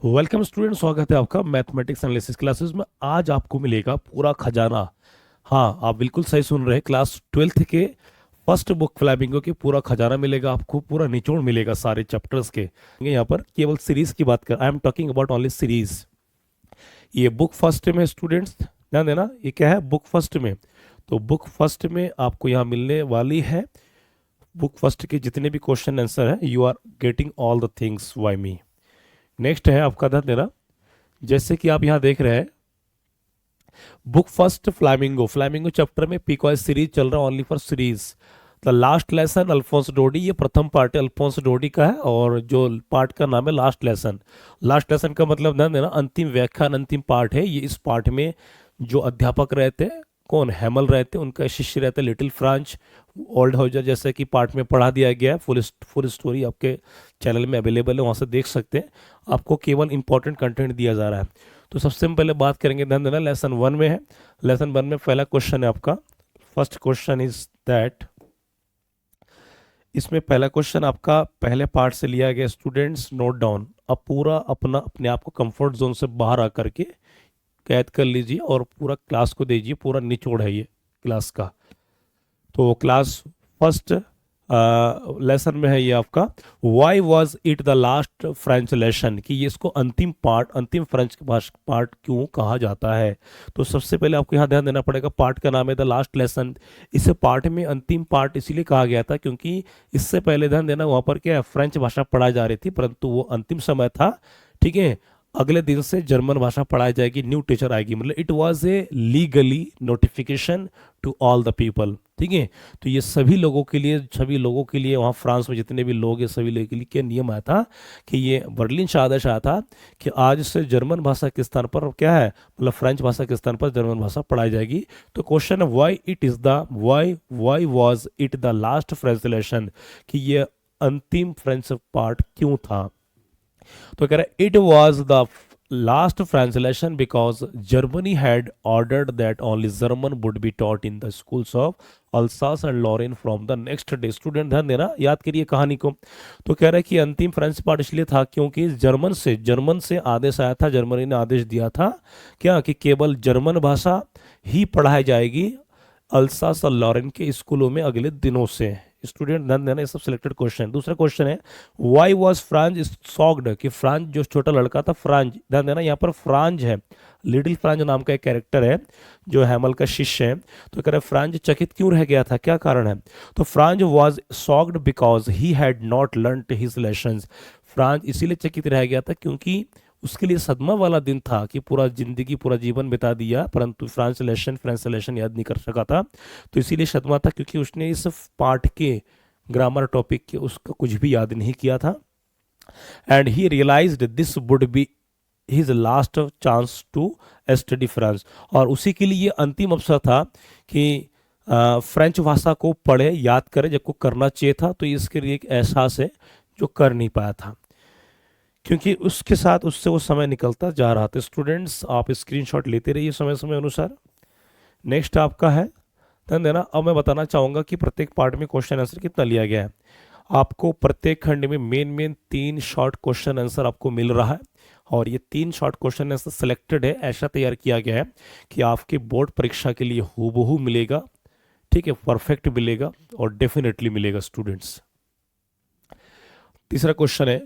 Welcome student, स्वागत है आपका मैथमेटिक्स एनालिसिस क्लासेस में। आज आपको मिलेगा पूरा खजाना। हाँ, आप बिल्कुल सही सुन रहे हैं। क्लास 12th के फर्स्ट बुक फ्लैमिंगो के पूरा खजाना मिलेगा आपको, पूरा निचोड़ मिलेगा सारे चैप्टर्स के। यहाँ पर केवल सीरीज की बात कर, I am talking about only series. ये बुक फर्स्ट में स्टूडेंट्स ध्यान देना, ये क्या है बुक फर्स्ट में। तो बुक फर्स्ट में आपको यहाँ मिलने वाली है बुक फर्स्ट के जितने भी क्वेश्चन आंसर है, you are getting all the things why me. Next है आपका ध्यान देना, जैसे कि आप यहाँ देख रहे हैं book first Flamingo. Flamingo chapter में पीकॉय सीरीज चल रहा है, only for series. The last lesson Alphonse Daudet, ये प्रथम पार्ट है अल्फोंस डोडी का है, और जो पार्ट का नाम है लास्ट लेसन। लास्ट लेसन का मतलब ध्यान देना अंतिम व्याख्यान, अंतिम पार्ट है ये। इस पार्ट में जो अध्यापक रहते हैं, कौन, हैमल रहते हैं, उनका शिष्य रहता है लिटिल फ्रांच ओल्ड हाउजर, जैसे कि पार्ट में पढ़ा दिया गया है। फुल स्टोरी आपके चैनल में अवेलेबल है, वहाँ से देख सकते हैं। आपको केवल इंपॉर्टेंट कंटेंट दिया जा रहा है। तो सबसे पहले बात करेंगे, ध्यान देना लेसन 1 में है। लेसन 1 में पहला क्वेश्चन है आपका, फर्स्ट क्वेश्चन इज दैट, इसमें पहला क्वेश्चन आपका पहले पार्ट से लिया गया। Students note down. अब पूरा अपने आप को कंफर्ट जोन से बाहर आकर के कैद कर लीजिए और पूरा क्लास को दीजिए, पूरा निचोड़ है ये क्लास का। तो क्लास फर्स्ट लेसन में है ये आपका, why was it the last French lesson, कि ये इसको अंतिम पार्ट, अंतिम फ्रेंच पार्ट क्यों कहा जाता है। तो सबसे पहले आपको यहाँ ध्यान देना पड़ेगा, पार्ट का नाम है द लास्ट लेसन। इस पार्ट में अंतिम पार्ट इसीलिए कहा गया था क्योंकि इससे पहले ध्यान देना वहाँ पर क्या फ्रेंच भाषा पढ़ाई जा रही थी, परंतु वो अंतिम समय था। ठीक है, अगले दिन से जर्मन भाषा पढ़ाई जाएगी, न्यू टीचर आएगी, मतलब it was a legally notification to all the people. ठीक है, तो ये सभी लोगों के लिए, सभी लोगों के लिए, वहाँ फ्रांस में जितने भी लोग हैं सभी लोगों के लिए क्या नियम आया था कि ये बर्लिन से आदेश आया था कि आज से जर्मन भाषा के स्थान पर क्या है, मतलब फ्रेंच भाषा के स्थान पर जर्मन भाषा पढ़ाई जाएगी। तो क्वेश्चन है why it is the why was it the last French lesson, कि ये अंतिम फ्रेंच पार्ट क्यों था। तो कह रहा है it was the last translation because Germany had ordered that only German would be taught in the schools of Alsace and Lorraine from the next day. Student ध्यान देना, याद करिए कहानी को। तो कह रहा है कि अंतिम फ्रेंच पार्ट इसलिए था क्योंकि जर्मन से आदेश आया था, जर्मनी ने आदेश दिया था क्या कि केवल जर्मन भाषा ही पढ़ाई जाएगी अल्सास और लॉरेन के स्कूलों में अगले दिनों से। स्टूडेंट ध्यान देना, ये सब सिलेक्टेड क्वेश्चन। दूसरा क्वेश्चन है वाई वॉज फ्रांज सॉक्ड, कि फ्रांज जो छोटा लड़का था फ्रांज, ध्यान देना यहाँ पर फ्रांज है, लिटिल फ्रांज नाम का एक कैरेक्टर है जो हैमल का शिष्य है। तो कह रहे फ्रांज चकित क्यों रह गया था, क्या कारण है। तो Franz was socked because he had not learn his lessons. Franz इसीलिए चकित रह गया था क्योंकि उसके लिए सदमा वाला दिन था कि पूरा जिंदगी, पूरा जीवन बिता दिया, परंतु फ्रेंच लेसन याद नहीं कर सका था। तो इसीलिए सदमा था क्योंकि उसने इस पार्ट के ग्रामर टॉपिक के उसका कुछ भी याद नहीं किया था। And he realised this would be his last chance to study French, और उसी के लिए ये अंतिम अवसर था कि फ्रेंच भाषा को पढ़े, याद करे, जब को करना चाहिए था। तो इसके लिए एक एहसास है जो कर नहीं पाया था क्योंकि उसके साथ उससे वो समय निकलता जा रहा था। स्टूडेंट्स आप स्क्रीनशॉट लेते रहिए समय समय अनुसार। नेक्स्ट आपका है, ध्यान देना, अब मैं बताना चाहूँगा कि प्रत्येक पार्ट में क्वेश्चन आंसर कितना लिया गया है। आपको प्रत्येक खंड में मेन 3 शॉर्ट क्वेश्चन आंसर आपको मिल रहा है, और ये 3 शॉर्ट क्वेश्चन आंसर सिलेक्टेड है, ऐसा तैयार किया गया है कि आपके बोर्ड परीक्षा के लिए हूबहू मिलेगा। ठीक है, परफेक्ट मिलेगा और डेफिनेटली मिलेगा स्टूडेंट्स। तीसरा क्वेश्चन है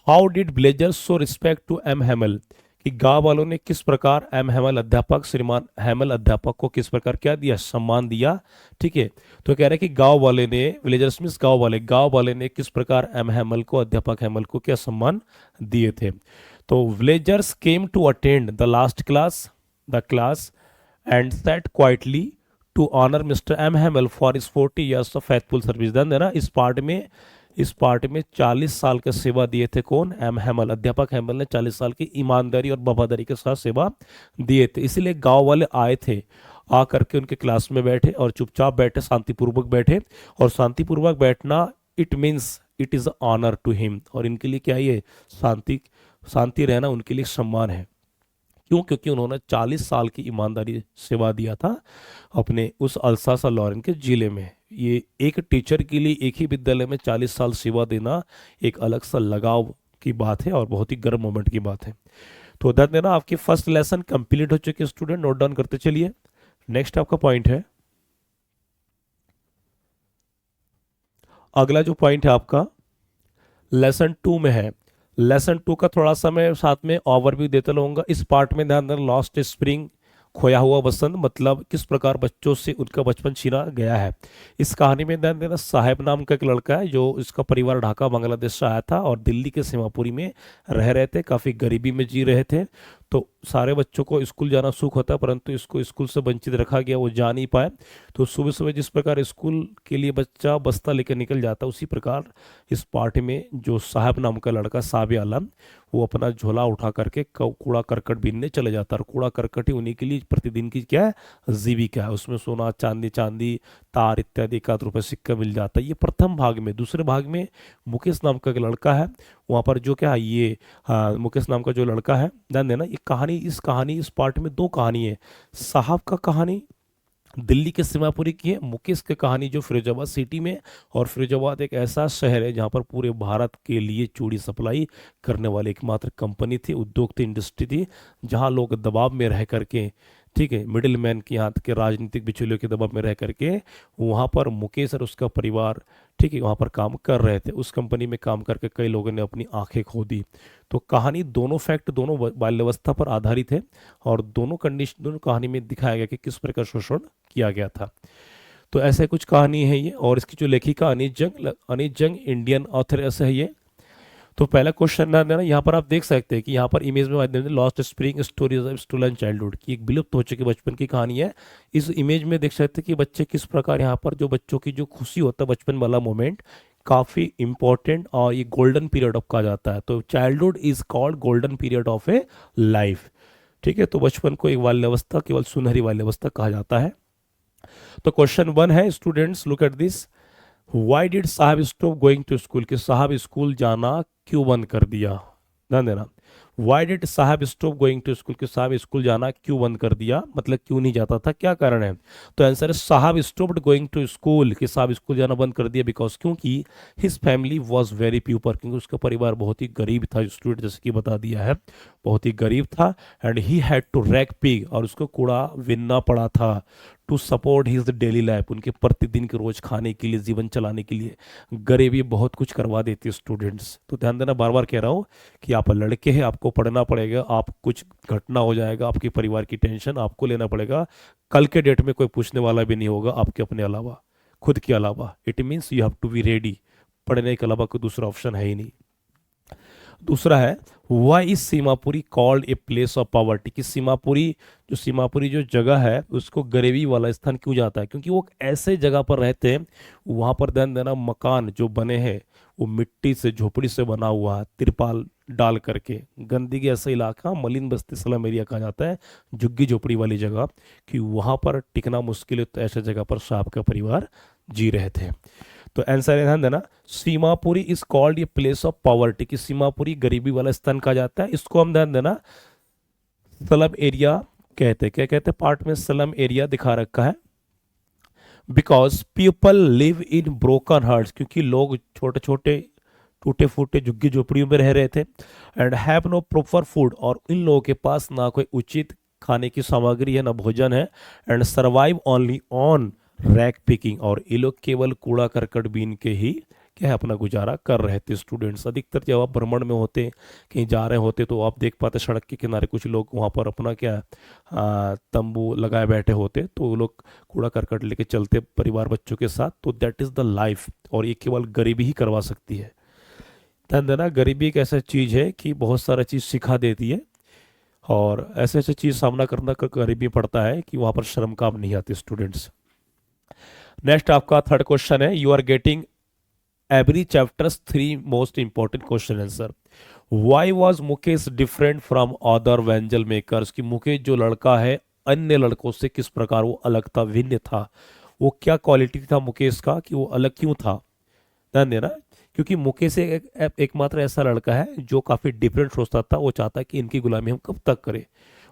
how did villagers show respect to M Hamel, कि गांव वालों ने किस प्रकार एम हेमल अध्यापक, श्रीमान हेमल अध्यापक को किस प्रकार क्या दिया, सम्मान दिया। ठीक है, तो कह रहे हैं कि गांव वाले ने, विलेजर्स मींस गांव वाले ने किस प्रकार एम हेमल को, अध्यापक हेमल को क्या सम्मान दिए थे। तो villagers came to attend the last class and sat quietly to honour Mister M Hamel for his 40 years of faithful service. ध्यान देना, इस पार्ट में 40 साल का सेवा दिए थे कौन, एम हेमल, अध्यापक हेमल ने 40 साल की ईमानदारी और वफादारी के साथ सेवा दिए थे। इसीलिए गांव वाले आए थे, आ करके उनके क्लास में बैठे और चुपचाप बैठे, शांतिपूर्वक बैठे। और शांतिपूर्वक बैठना it means it is honour to him, और इनके लिए क्या ये शांति रहना उनके लिए सम्मान है। क्यों, क्योंकि उन्होंने 40 साल की ईमानदारी सेवा दिया था अपने उस अल्सासा लॉरेन के जिले में। ये एक टीचर के लिए एक ही विद्यालय में 40 साल सेवा देना एक अलग सा लगाव की बात है और बहुत ही गर्म मोमेंट की बात है। तो ध्यान देना, आपकी फर्स्ट लेसन कंप्लीट हो चुकी है स्टूडेंट, नोट डाउन करते चलिए। नेक्स्ट आपका पॉइंट है, अगला जो पॉइंट है आपका लेसन 2 में है। लेसन 2 का थोड़ा सा मैं साथ में ओवरव्यू देता रहूंगा। इस पार्ट में ध्यान देना, लॉस्ट स्प्रिंग, खोया हुआ बसंत, मतलब किस प्रकार बच्चों से उनका बचपन छीना गया है। इस कहानी में ध्यान देना, साहेब नाम का एक लड़का है जो इसका परिवार ढाका बांग्लादेश से आया था और दिल्ली के सीमापुरी में रह रहे थे, काफ़ी गरीबी में जी रहे थे। तो सारे बच्चों को स्कूल जाना सुख होता है, परंतु इसको स्कूल से वंचित रखा गया, वो जा नहीं पाए। तो सुबह सुबह जिस प्रकार स्कूल के लिए बच्चा बस्ता लेकर निकल जाता है, उसी प्रकार इस पार्टी में जो साहब नाम का लड़का साहब आलम, वो अपना झोला उठा करके कूड़ा करकट बीनने चले जाता है। और कूड़ा करकट ही उन्हीं के लिए प्रतिदिन की क्या है, जीविका है। उसमें सोना चांदी चांदी तार इत्यादि एकाध रुपये सिक्का मिल जाता है। ये प्रथम भाग में। दूसरे भाग में मुकेश नाम का एक लड़का है, वहाँ पर जो क्या है ये, हाँ, मुकेश नाम का जो लड़का है, ध्यान देना, ये कहानी इस पार्ट में दो कहानी है। साहब का कहानी दिल्ली के सीमापुरी की है, मुकेश की कहानी जो फिरोजाबाद सिटी में। और फिरोजाबाद एक ऐसा शहर है जहाँ पर पूरे भारत के लिए चूड़ी सप्लाई करने वाली एकमात्र कंपनी थी, उद्योग थी, इंडस्ट्री थी, जहाँ लोग दबाव में रह करके, ठीक है, मिडिल मैन के यहाँ के राजनीतिक बिचौलियों के दबाव में रह करके वहाँ पर मुकेश और उसका परिवार, ठीक है, वहाँ पर काम कर रहे थे। उस कंपनी में काम करके कई लोगों ने अपनी आंखें खो दी। तो कहानी दोनों फैक्ट दोनों बाल्यावस्था पर आधारित है और दोनों कहानी में दिखाया गया कि किस प्रकार शोषण किया गया था। तो ऐसे कुछ कहानी है ये। और इसकी जो लेखिका अनीत जंग इंडियन ऑथर ऐसे है ये। तो पहला क्वेश्चन ना देना, यहाँ पर आप देख सकते हैं कि यहाँ पर इमेज में lost spring stories of stolen childhood की एक विलुप्त हो चुकी बचपन की कहानी है। इस इमेज में देख सकते हैं कि बच्चे किस प्रकार, यहाँ पर जो बच्चों की जो खुशी होता है बचपन वाला मोमेंट, काफ़ी इंपॉर्टेंट और ये गोल्डन पीरियड ऑफ कहा जाता है। तो childhood is called golden period of A life, ठीक है। तो बचपन को एक बाल्यावस्था, केवल सुनहरी बाल्यावस्था कहा जाता है। तो क्वेश्चन 1 है students, look at this, why did साहब स्टॉप गोइंग टू स्कूल, कि साहब स्कूल जाना क्यों बंद कर दिया। ध्यान देना, वाई डिड साहब स्टॉप गोइंग टू स्कूल, कि साहब स्कूल जाना क्यों बंद कर दिया, मतलब क्यों नहीं जाता था, क्या कारण है। तो आंसर है साहब स्टॉप्ड गोइंग टू स्कूल, कि साहब स्कूल जाना बंद कर दिया बिकॉज, क्योंकि his family was very pauper, क्योंकि उसका परिवार बहुत ही गरीब था। स्टूडेंट जैसे कि बता दिया है, बहुत ही गरीब था। And he had to rag pick, to उसको कूड़ा बिनना पड़ा था, to support his daily life, उनके प्रतिदिन के रोज खाने के लिए, जीवन चलाने के लिए गरीबी बहुत कुछ करवा देती है स्टूडेंट्स। तो ध्यान देना, बार बार कह रहा हूँ कि आप लड़के हैं, आपको पढ़ना पड़ेगा, आप कुछ घटना हो जाएगा, आपके परिवार की टेंशन आपको लेना पड़ेगा। कल के डेट में कोई पूछने वाला भी नहीं होगा आपके अपने अलावा, खुद के अलावा। It means you have to be ready, पढ़ने के अलावा कोई दूसरा ऑप्शन है ही नहीं। दूसरा है, why is Seemapuri called a place of poverty, कि सीमापुरी जो जगह है उसको गरीबी वाला स्थान क्यों जाता है, क्योंकि वो ऐसे जगह पर रहते हैं, वहाँ पर ध्यान देना, मकान जो बने हैं वो मिट्टी से, झोपड़ी से बना हुआ है, तिरपाल डाल करके। गंदगी ऐसा इलाका, मलिन बस्ती स्लम एरिया कहा जाता है, झुग्गी झोपड़ी वाली जगह, कि वहाँ पर टिकना मुश्किल है। तो ऐसे जगह पर साहब का परिवार जी रहे थे। तो आंसर है, ध्यान देना, Seemapuri is called a place of poverty, कि सीमापुरी गरीबी वाला स्थान कहा जाता है। इसको हम ध्यान देना स्लम एरिया कहते हैं। क्या कहते हैं, पार्ट में स्लम एरिया दिखा रखा है। Because people live in broken hearts, क्योंकि लोग छोटे छोटे टूटे फूटे झुग्गी झोपड़ियों में रह रहे थे। And have no proper food, और इन लोगों के पास ना कोई उचित खाने की सामग्री है, ना भोजन है। And survive only on rag picking, और ये लोग केवल कूड़ा करकट बीन के ही क्या है अपना गुजारा कर रहे थे। स्टूडेंट्स अधिकतर जब आप भ्रमण में होते, कहीं जा रहे होते, तो आप देख पाते सड़क के किनारे कुछ लोग वहाँ पर अपना क्या तंबू लगाए बैठे होते, तो वो लोग कूड़ा करकट लेके चलते परिवार बच्चों के साथ। तो दैट इज़ द लाइफ, और ये केवल गरीबी ही करवा सकती है। ध्यान देना, गरीबी एक ऐसा चीज़ है कि बहुत सारा चीज़ सिखा देती है, और ऐसे ऐसे चीज़ सामना करना गरीबी पड़ता है कि वहाँ पर शर्म काम नहीं आती स्टूडेंट्स। नेक्स्ट आपका थर्ड क्वेश्चन है, you are getting every chapters 3 most important question answer. Why was Mukesh different from other bangle makers, कि मुकेश जो लड़का है अन्य लड़कों से किस प्रकार वो अलग था, भिन्न था, वो क्या क्वालिटी था मुकेश का कि वो अलग क्यों था। ध्यान देना, क्योंकि मुकेश एकमात्र ऐसा लड़का है जो काफ़ी डिफरेंट सोचता था। वो चाहता है कि इनकी गुलामी हम कब तक करें।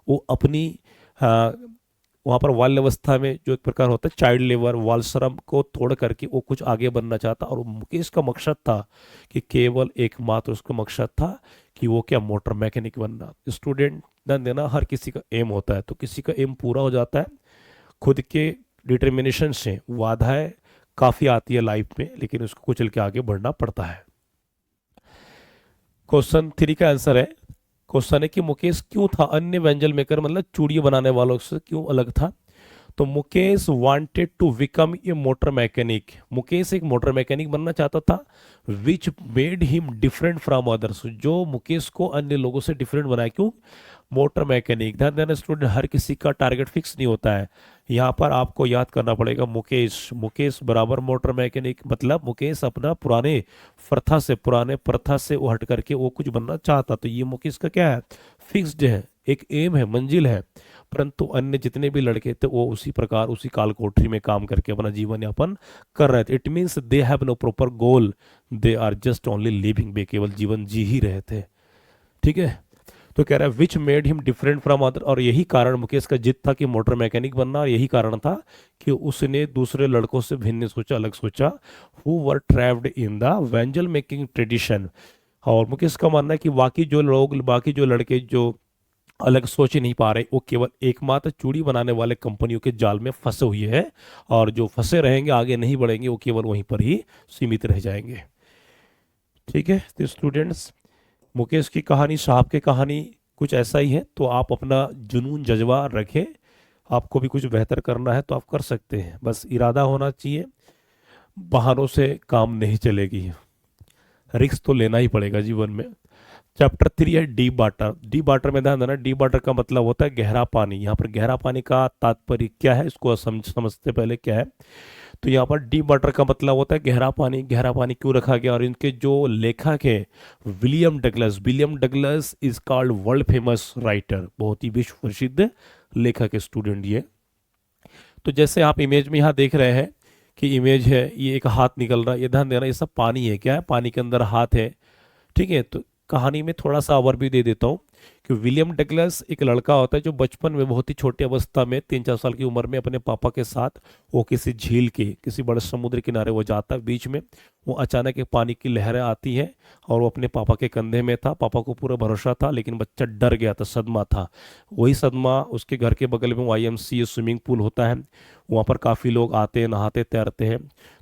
वो अपनी वहाँ पर बाल्य अवस्था में जो एक प्रकार होता है चाइल्ड लेबर, बाल श्रम को तोड़ करके वो कुछ आगे बनना चाहता, और मुकेश का मकसद था कि केवल एकमात्र उसका मकसद था कि वो क्या, मोटर मैकेनिक बनना। स्टूडेंट ध्यान देना, हर किसी का एम होता है, तो किसी का एम पूरा हो जाता है, खुद के डिटर्मिनेशन से बाधाएं काफ़ी आती है लाइफ में, लेकिन उसको कुचल के आगे बढ़ना पड़ता है। क्वेश्चन 3 का आंसर है, क्वेश्चन है कि मुकेश क्यों था अन्य व्यंजन मेकर मतलब चूड़ियाँ बनाने वालों से क्यों अलग था। तो Mukesh wanted to become a motor mechanic, Mukesh एक मोटर मैकेनिक बनना चाहता था, which made him different from others, जो मुकेश को अन्य लोगों से डिफरेंट बनाया। क्यों मोटर मैकेनिक, ध्यान देना स्टूडेंट, हर किसी का टारगेट फिक्स नहीं होता है। यहाँ पर आपको याद करना पड़ेगा मुकेश, मुकेश बराबर मोटर मैकेनिक, मतलब मुकेश अपना पुराने प्रथा से वो हट करके वो कुछ बनना चाहता, तो ये मुकेश का क्या है, फिक्स्ड है, एक एम है, मंजिल है। परंतु अन्य जितने भी लड़के थे वो उसी प्रकार उसी काल कोठरी में काम करके अपना जीवन यापन कर रहे थे। It means they have no proper goal, they are just only living, वे केवल जीवन जी ही रहे थे। ठीक है, तो कह रहा है विच made him different from other, और यही कारण मुकेश का जिद था कि मोटर मैकेनिक बनना, और यही कारण था कि उसने दूसरे लड़कों से भिन्न सोचा, अलग सोचा, who were trapped in the bangle making tradition. और मुकेश का मानना है कि बाकी जो लड़के जो अलग सोच ही नहीं पा रहे, वो केवल एकमात्र चूड़ी बनाने वाले कंपनियों के जाल में फंसे हुए हैं, और जो फंसे रहेंगे आगे नहीं बढ़ेंगे, वो केवल वहीं पर ही सीमित रह जाएंगे। ठीक है, तो स्टूडेंट्स मुकेश की कहानी, साहब की कहानी कुछ ऐसा ही है, तो आप अपना जुनून जज्बा रखें, आपको भी कुछ बेहतर करना है तो आप कर सकते हैं, बस इरादा होना चाहिए, बहानों से काम नहीं चलेगी, रिस्क तो लेना ही पड़ेगा जीवन में। चैप्टर 3 है डीप वाटर, डीप वाटर में ध्यान देना, डीप वाटर का मतलब होता है गहरा पानी। यहाँ पर गहरा पानी का तात्पर्य क्या है, इसको समझते पहले क्या है। तो यहाँ पर डीप वाटर का मतलब होता है गहरा पानी। गहरा पानी क्यों रखा गया, और इनके जो लेखक है William Douglas is called world famous writer, बहुत ही विश्व प्रसिद्ध लेखक है स्टूडेंट ये। तो जैसे आप इमेज में यहाँ देख रहे हैं कि इमेज है, ये एक हाथ निकल रहा है, ये ध्यान देना, ये सब पानी है, क्या है, पानी के अंदर हाथ है। ठीक है, तो कहानी में थोड़ा सा ओवरव्यू दे देता हूँ कि विलियम डगलस एक लड़का होता है जो बचपन में बहुत ही छोटी अवस्था में 3-4 साल की उम्र में अपने पापा के साथ वो किसी झील के किसी बड़े समुद्र किनारे वो जाता है, बीच में वो अचानक एक पानी की लहरें आती है और वो अपने पापा के कंधे में था, पापा को पूरा भरोसा था, लेकिन बच्चा डर गया था, सदमा था। वही सदमा उसके घर के बगल में YMCA स्विमिंग पूल होता है, वहाँ पर काफ़ी लोग आते हैं, नहाते तैरते हैं।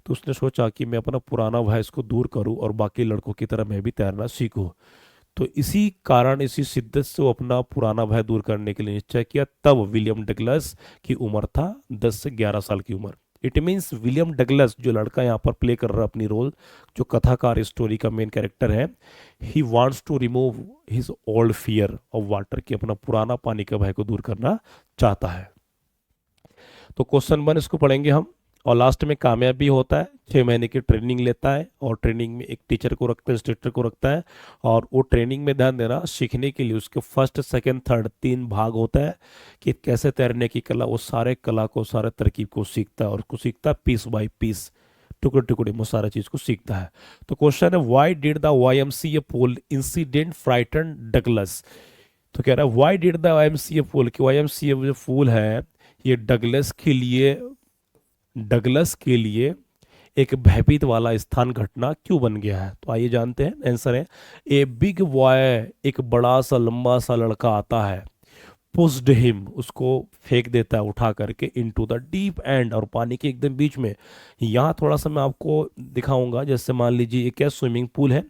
तो उसने सोचा कि मैं अपना पुराना भय इसको दूर करूँ और बाकी लड़कों की तरह मैं भी तैरना सीखूँ। तो इसी कारण, इसी शिद्दत से वो अपना पुराना भय दूर करने के लिए निश्चय किया। तब विलियम डगलस की उम्र था 10 से 11 साल की उम्र। इट मीन्स विलियम डगलस जो लड़का यहाँ पर प्ले कर रहा है अपनी रोल, जो कथाकार स्टोरी का मेन कैरेक्टर है, he wants to remove his old fear of water, की अपना पुराना पानी का भय को दूर करना चाहता है। तो क्वेश्चन 1 इसको पढ़ेंगे हम, और लास्ट में कामयाब भी होता है, 6 महीने की ट्रेनिंग लेता है, और ट्रेनिंग में एक टीचर को रखता है, इंस्ट्रक्टर को रखता है, और वो ट्रेनिंग में ध्यान देना सीखने के लिए उसके फर्स्ट सेकंड थर्ड 3 भाग होता है कि कैसे तैरने की कला, वो सारे कला को, सारे तरकीब को सीखता है, और उसको सीखता है पीस बाय पीस, टुकड़े टुकड़े में सारा चीज को सीखता है। तो क्वेश्चन है why did the YMCA pool incident frighten Douglas. तो कह रहा है why did the YMCA pool, कि YMCA जो पूल है ये डगलस के लिए एक भयभीत वाला स्थान घटना क्यों बन गया है। तो आइए जानते हैं, आंसर है ए बिग बॉय, एक बड़ा सा लंबा सा लड़का आता है, पुस्ड हिम, उसको फेंक देता है उठा करके इनटू द डीप एंड, और पानी के एकदम बीच में। यहाँ थोड़ा सा मैं आपको दिखाऊंगा, जैसे मान लीजिए ये क्या स्विमिंग पूल है,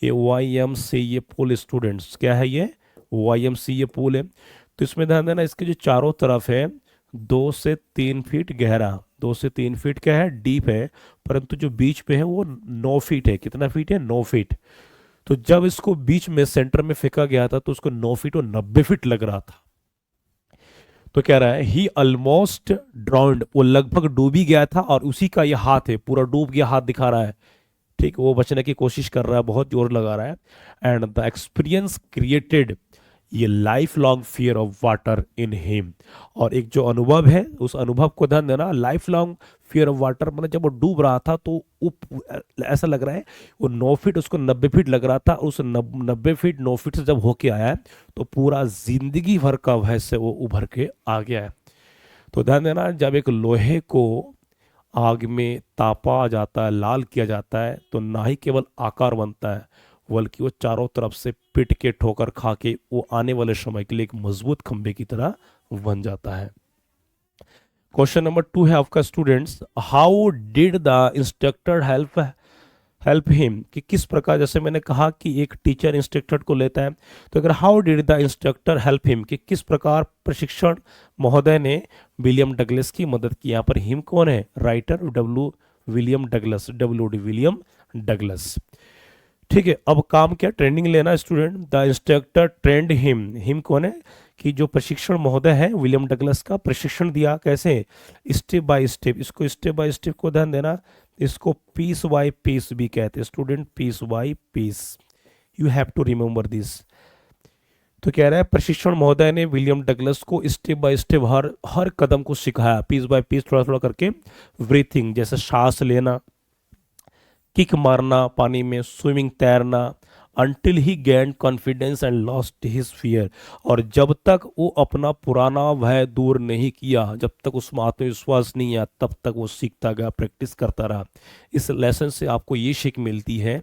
ये YMCA पूल स्टूडेंट्स, क्या है ये YMCA पूल है। तो इसमें ध्यान देना, इसके जो चारों तरफ है 2 से 3 फीट गहरा, 2 से 3 फीट क्या है, डीप है, परंतु जो बीच पे है वो 9 फीट है। कितना फीट है, 9 फीट। तो जब इसको बीच में सेंटर में फेंका गया था तो उसको 9 फीट और 90 फीट लग रहा था। तो कह रहा है ही ऑलमोस्ट ड्राउंड, वो लगभग डूब ही गया था, और उसी का ये हाथ है, पूरा डूब गया हाथ दिखा रहा है। ठीक, वो बचने की कोशिश कर रहा है, बहुत जोर लगा रहा है। एंड द एक्सपीरियंस क्रिएटेड ये life long fear of water in him, और एक जो अनुभव है उस अनुभव को ध्यान देना, life long fear of water, मतलब जब वो डूब रहा था तो ऐसा लग रहा है वो 9 फीट उसको 90 फीट लग रहा था, उस 90 फीट 9 फीट से जब होके आया है तो पूरा जिंदगी भर का भय से वो उभर के आ गया है। तो ध्यान देना, जब एक लोहे को आग में तापा जाता है, लाल किया जाता है, तो ना ही केवल आकार बनता है, बल्कि वो चारों तरफ से पिट के ठोकर खा के वो आने वाले समय के लिए एक मजबूत खंभे की तरह बन जाता है। क्वेश्चन नंबर 2 है आपका students, how did the instructor help him, कि किस प्रकार, जैसे मैंने कहा कि एक टीचर इंस्ट्रक्टर को लेता है, तो अगर how did the instructor help him, कि किस प्रकार प्रशिक्षण महोदय ने विलियम डगलस की मदद की। यहाँ पर हिम कौन है? Writer William Douglas, WD William Douglas. ठीक है, अब काम क्या? ट्रेनिंग लेना student. The instructor trend him कौन है? कि जो प्रशिक्षण महोदय है विलियम डगलस का प्रशिक्षण दिया, कैसे? Step by step. इसको स्टेप बाय स्टेप को ध्यान देना, इसको पीस बाय पीस भी कहते हैं student, piece by piece, you have to remember this. तो कह रहा है प्रशिक्षण महोदय ने विलियम डगलस को स्टेप बाय स्टेप हर हर कदम को सिखाया, पीस बाय पीस, थोड़ा थोड़ा करके। ब्रीथिंग, जैसे सांस लेना, किक मारना पानी में, स्विमिंग तैरना, until he gain confidence and lost his fear, और जब तक वो अपना पुराना भय दूर नहीं किया, जब तक उसमें आत्मविश्वास नहीं आया, तब तक वो सीखता गया, प्रैक्टिस करता रहा। इस लेसन से आपको ये सीख मिलती है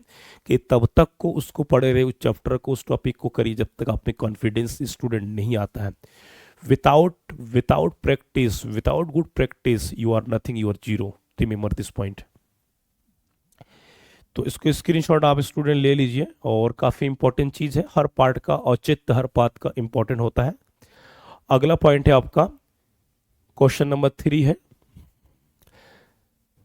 कि तब तक को उसको पढ़े रहे, उस चैप्टर को, उस टॉपिक को करिए जब तक आप में कॉन्फिडेंस स्टूडेंट नहीं आता है। Without practice, without good practice you are nothing, you are zero, remember this point. तो इसको स्क्रीनशॉट आप स्टूडेंट ले लीजिए, और काफ़ी इंपॉर्टेंट चीज़ है, हर पार्ट का औचित्य हर पार्ट का इंपॉर्टेंट होता है। अगला पॉइंट है आपका क्वेश्चन नंबर 3 है,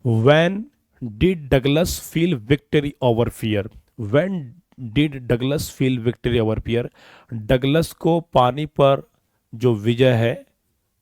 when did Douglas feel victory over fear. When did Douglas feel victory over fear, Douglas को पानी पर जो विजय है